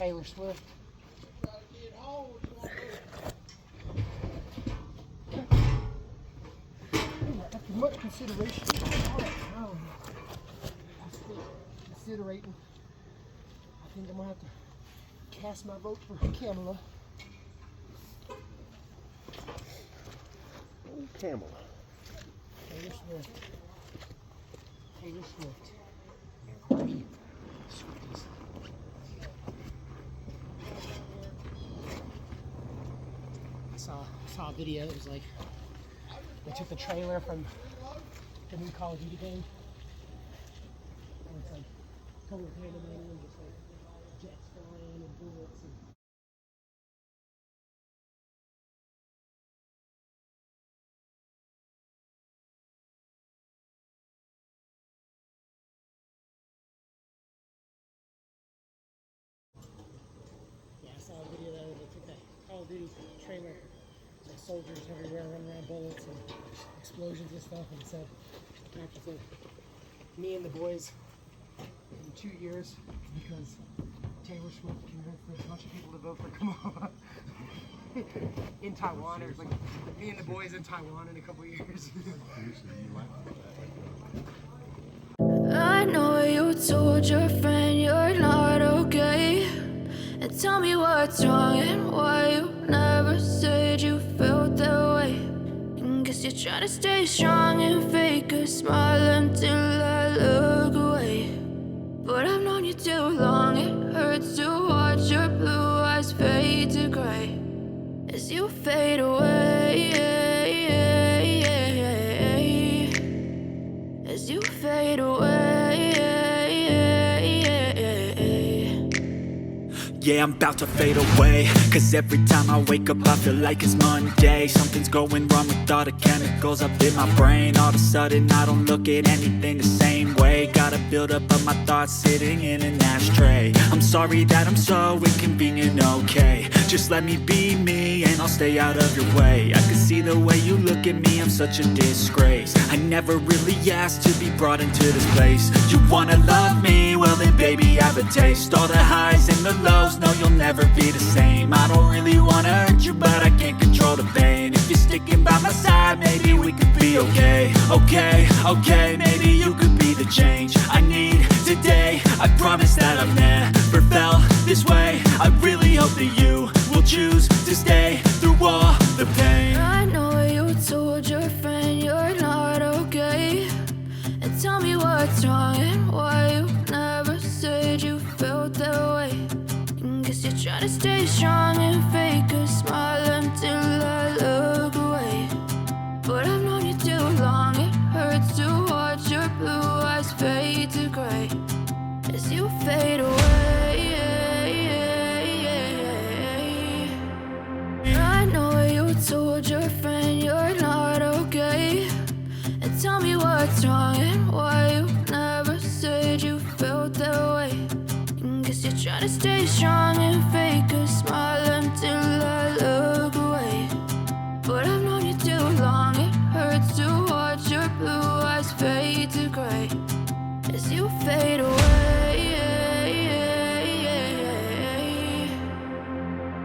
Taylor Swift. After much consideration, considerating, I think I'm gonna have to cast my vote for Kamala. Kamala. Taylor Swift. Taylor Swift. Party Swifties. I saw a video. It was like they took the trailer from the new Call of Duty game, and it's like total pandemonium, just like jets flying and bullets and. Yeah, I saw a video that they took that Call of Duty trailer. Like soldiers everywhere running around, bullets and explosions and stuff, and it said, "Captain said, me and the boys in 2 years because Taylor Swift convinced a bunch of people to vote for Kamala in Taiwan." Or it's like me and the boys in Taiwan in a couple years. I know you told your friend you're not okay, and tell me what's wrong and why you never said you felt that way. And guess you're trying to stay strong and fake a smile until I look away. But I've known you too long, it hurts to watch your blue eyes fade to gray as you fade away, as you fade away. Yeah, I'm about to fade away, cause every time I wake up I feel like it's Monday. Something's going wrong with all the chemicals up in my brain. All of a sudden I don't look at anything the same way. Gotta build up of my thoughts sitting in an ashtray. I'm sorry that I'm so inconvenient, okay. Just let me be me and I'll stay out of your way. I can see the way you look at me, I'm such a disgrace. I never really asked to be brought into this place. You wanna love me? Well then baby I have a taste. All the highs and the lows, no you'll never be the same. I don't really wanna hurt you but I can't control the pain. If you're sticking by my side maybe we could be okay. Okay, maybe you could be the change I need today. I promise that I've never felt this way. I really hope that you will choose to stay through all the pain. I know you told your friend you're not okay, and tell me what's wrong and why you never said you felt that way. And guess you're trying to stay strong and fake a smile until I look away. But I've known you too long, it hurts to watch your blue eyes fade to gray as you fade away. I know you told your friend you're not okay, and tell me what's wrong and why you never said you felt that way. And guess you're trying to stay strong and fake a smile until I look away. But I've known you too long, it hurts to watch your blue eyes fade to gray as you fade away,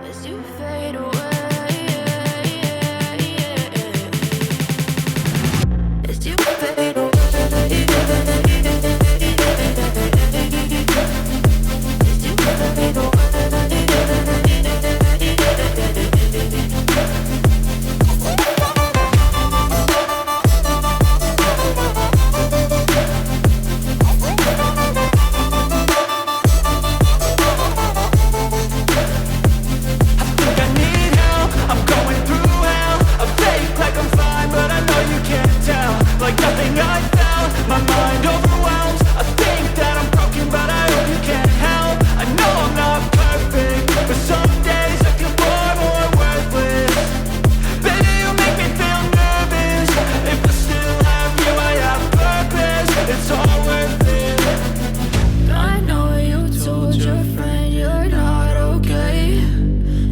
as you fade away. As you fade away, as you fade away. Like nothing I felt, my mind overwhelms. I think that I'm broken, but I hope you can't help. I know I'm not perfect, but some days I feel far more worthless. Baby, you make me feel nervous. If I still have you, I have purpose. It's all worth it. I know you told your friend you're not okay,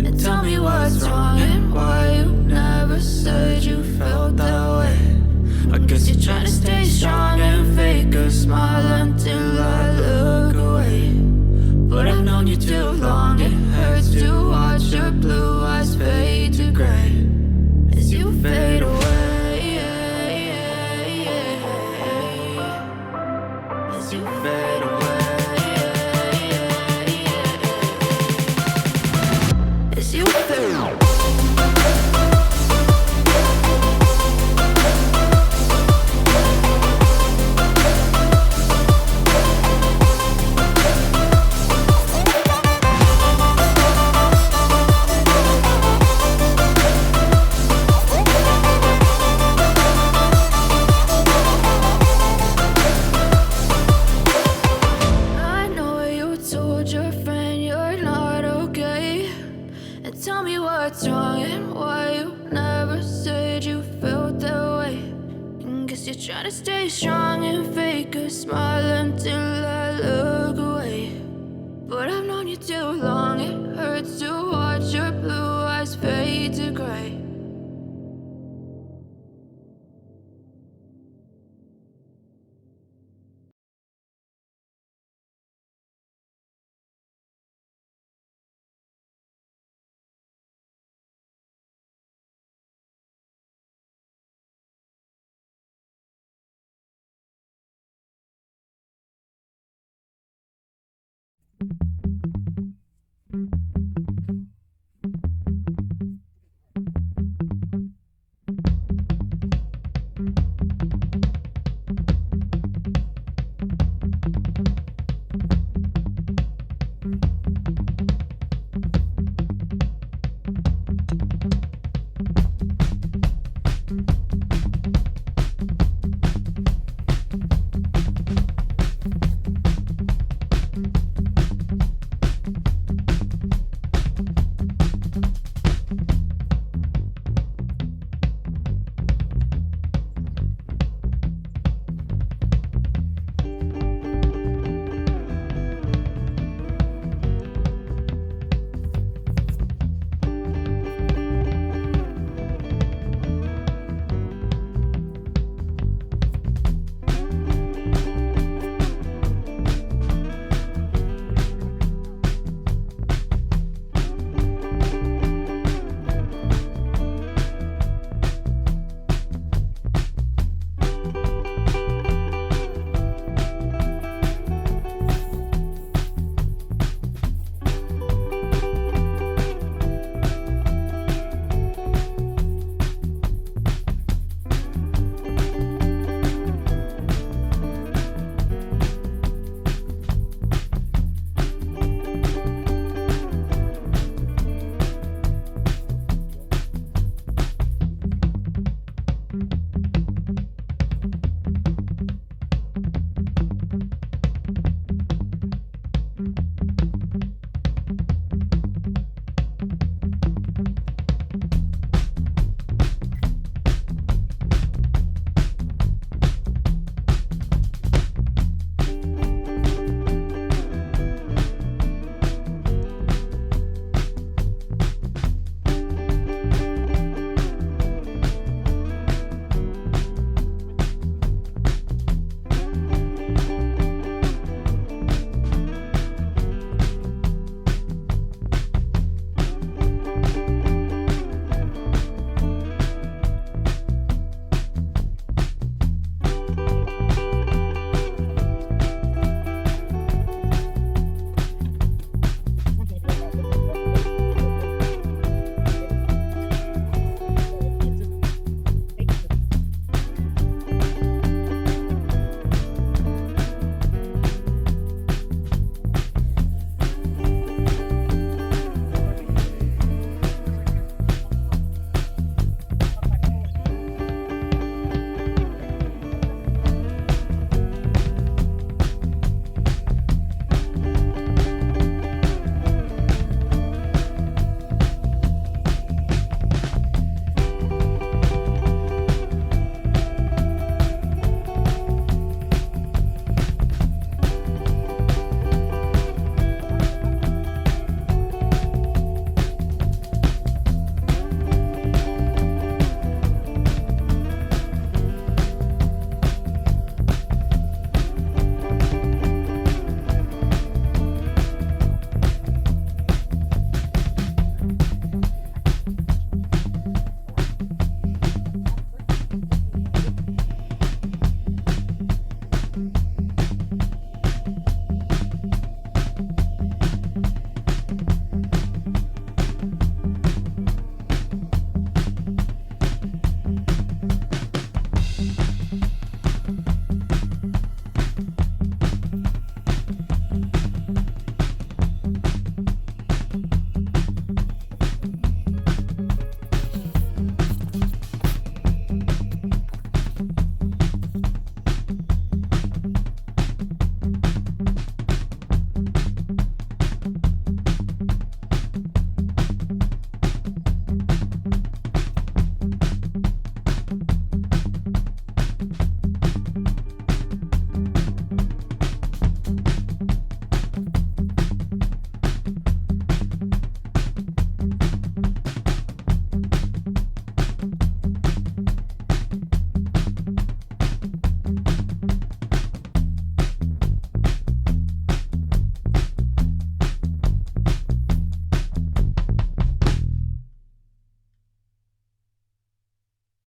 and tell me what's wrong and why you never said you felt that way. I guess you're trying to stay strong and fake a smile until I look away. But I've known you you too long. It hurts to watch your blue eyes fade to gray as you fade away. As you fade away. As you fade away. I know you told your friend you're not okay, and tell me what's wrong and why you never said you felt that way. And guess you're trying to stay strong and fake a smile until I look away. But I've known you too long, it hurts to watch your blue eyes fade to gray.